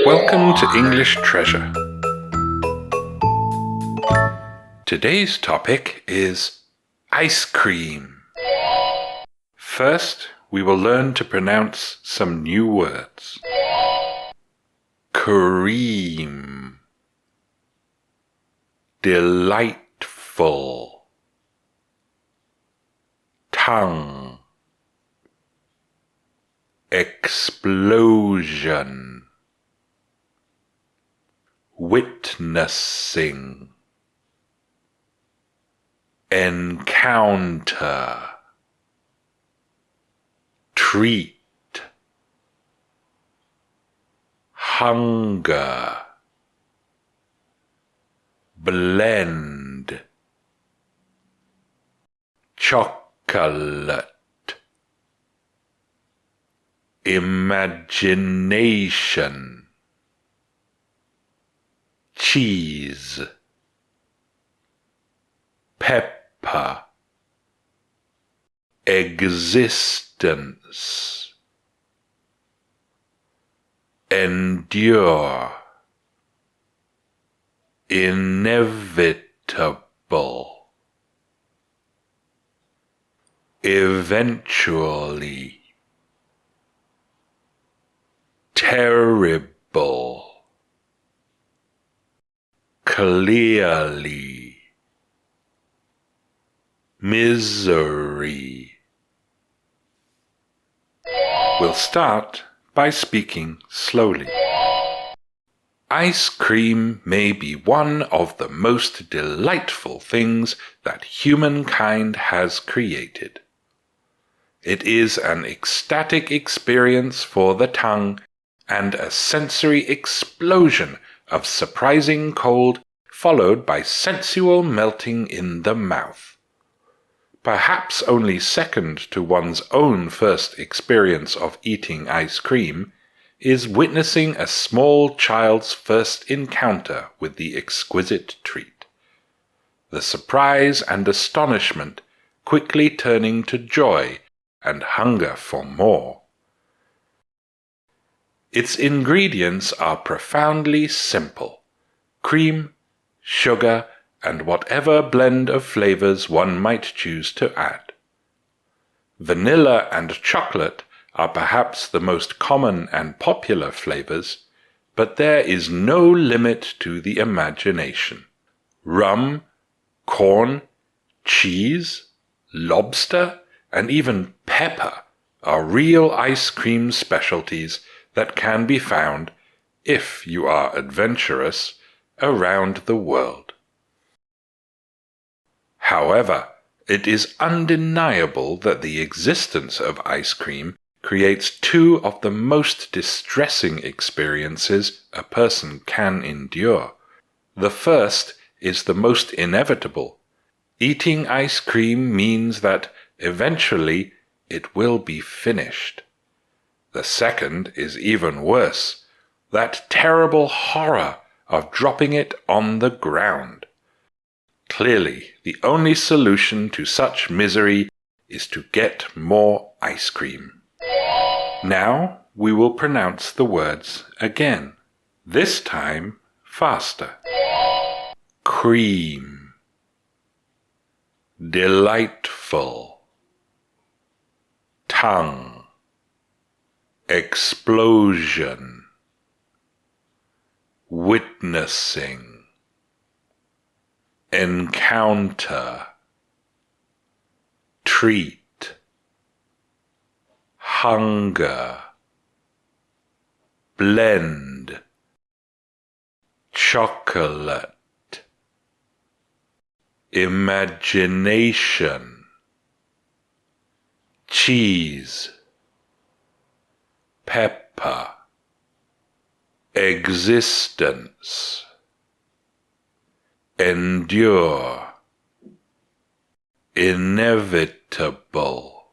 Welcome to English Treasure. Today's topic is ice cream. First, we will learn to pronounce some new words. Cream. Delightful. Tongue. Explosion. Witnessing. Encounter. Treat. Hunger. Blend. Chocolate. Imagination. Cheese. Pepper. Existence. Endure. Inevitable. Eventually. Terrible. Clearly. Misery. We'll start by speaking slowly. Ice cream may be one of the most delightful things that humankind has created. It is an ecstatic experience for the tongue and a sensory explosion of surprising cold, followed by sensual melting in the mouth. Perhaps only second to one's own first experience of eating ice cream is witnessing a small child's first encounter with the exquisite treat. The surprise and astonishment quickly turning to joy and hunger for more. Its ingredients are profoundly simple: cream, sugar, and whatever blend of flavors one might choose to add. Vanilla and chocolate are perhaps the most common and popular flavors, but there is no limit to the imagination. Rum, corn, cheese, lobster, and even pepper are real ice cream specialties that can be found, if you are adventurous, around the world. However, it is undeniable that the existence of ice cream creates two of the most distressing experiences a person can endure. The first is the most inevitable. Eating ice cream means that eventually it will be finished. The second is even worse, that terrible horror of dropping it on the ground. Clearly, the only solution to such misery is to get more ice cream. Now we will pronounce the words again, this time faster. Cream. Delightful. Tongue. Explosion. Witnessing. Encounter. Treat. Hunger. Blend. Chocolate. Imagination. Cheese. Pepper. Existence. Endure. Inevitable.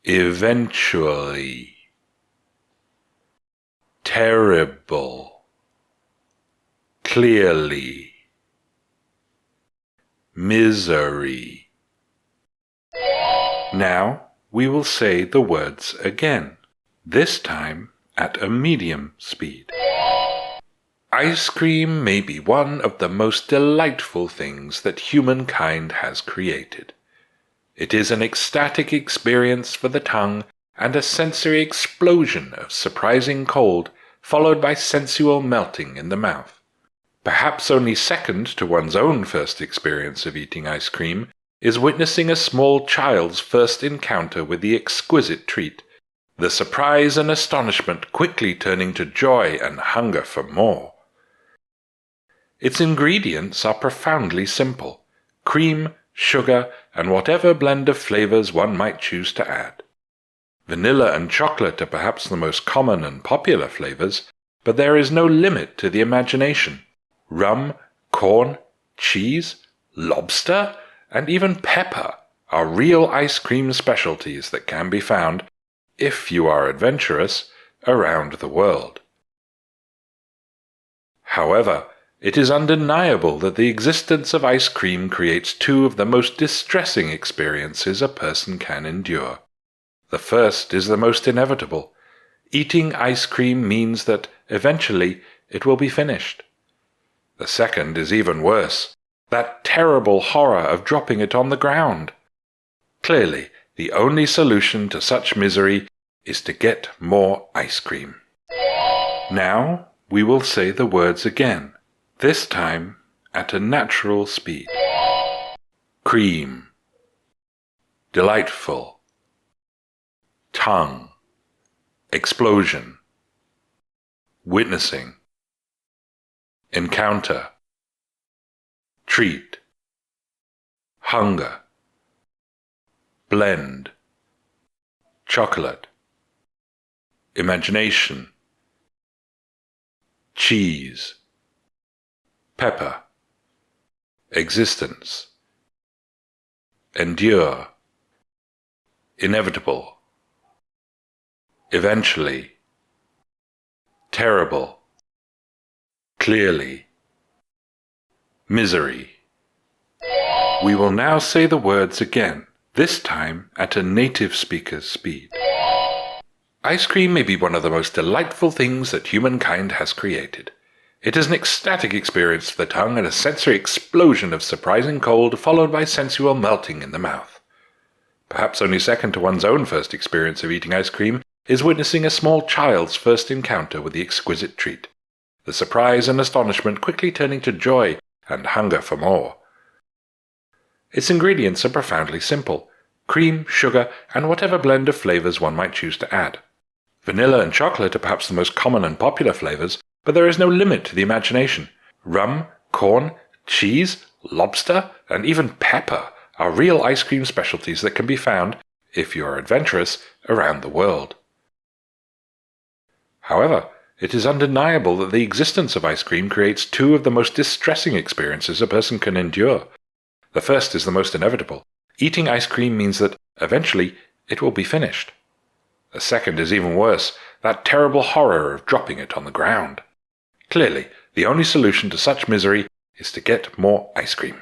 Eventually. Terrible. Clearly. Misery. Now we will say the words again, this time at a medium speed. Ice cream may be one of the most delightful things that humankind has created. It is an ecstatic experience for the tongue and a sensory explosion of surprising cold, followed by sensual melting in the mouth. Perhaps only second to one's own first experience of eating ice cream is witnessing a small child's first encounter with the exquisite treat, the surprise and astonishment quickly turning to joy and hunger for more. Its ingredients are profoundly simple: cream, sugar, and whatever blend of flavors one might choose to add. Vanilla and chocolate are perhaps the most common and popular flavors, but there is no limit to the imagination. Rum, corn, cheese, lobster, and even pepper are real ice cream specialties that can be found, if you are adventurous, around the world. However, it is undeniable that the existence of ice cream creates two of the most distressing experiences a person can endure. The first is the most inevitable. Eating ice cream means that, eventually, it will be finished. The second is even worse: that terrible horror of dropping it on the ground. Clearly, the only solution to such misery is to get more ice cream. Now, we will say the words again, this time at a natural speed. Cream. Delightful. Tongue. Explosion. Witnessing. Encounter. Treat. Hunger. Blend. Chocolate. Imagination. Cheese. Pepper. Existence. Endure. Inevitable. Eventually. Terrible. Clearly. Misery. We will now say the words again, this time at a native speaker's speed. Ice cream may be one of the most delightful things that humankind has created. It is an ecstatic experience for the tongue and a sensory explosion of surprising cold, followed by sensual melting in the mouth. Perhaps only second to one's own first experience of eating ice cream is witnessing a small child's first encounter with the exquisite treat, the surprise and astonishment quickly turning to joy and hunger for more. Its ingredients are profoundly simple: cream, sugar, and whatever blend of flavors one might choose to add. Vanilla and chocolate are perhaps the most common and popular flavors, but there is no limit to the imagination. Rum, corn, cheese, lobster, and even pepper are real ice cream specialties that can be found, if you are adventurous, around the world. However, it is undeniable that the existence of ice cream creates two of the most distressing experiences a person can endure. The first is the most inevitable. Eating ice cream means that, eventually, it will be finished. The second is even worse: that terrible horror of dropping it on the ground. Clearly, the only solution to such misery is to get more ice cream.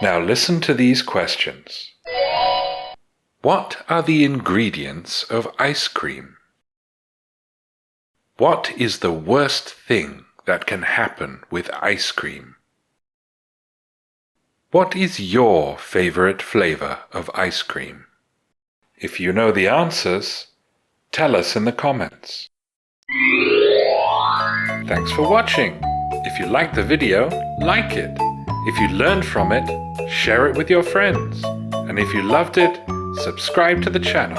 Now listen to these questions. What are the ingredients of ice cream? What is the worst thing that can happen with ice cream? What is your favorite flavor of ice cream? If you know the answers, tell us in the comments. Thanks for watching. If you liked the video, like it. If you learned from it, share it with your friends. And if you loved it, subscribe to the channel.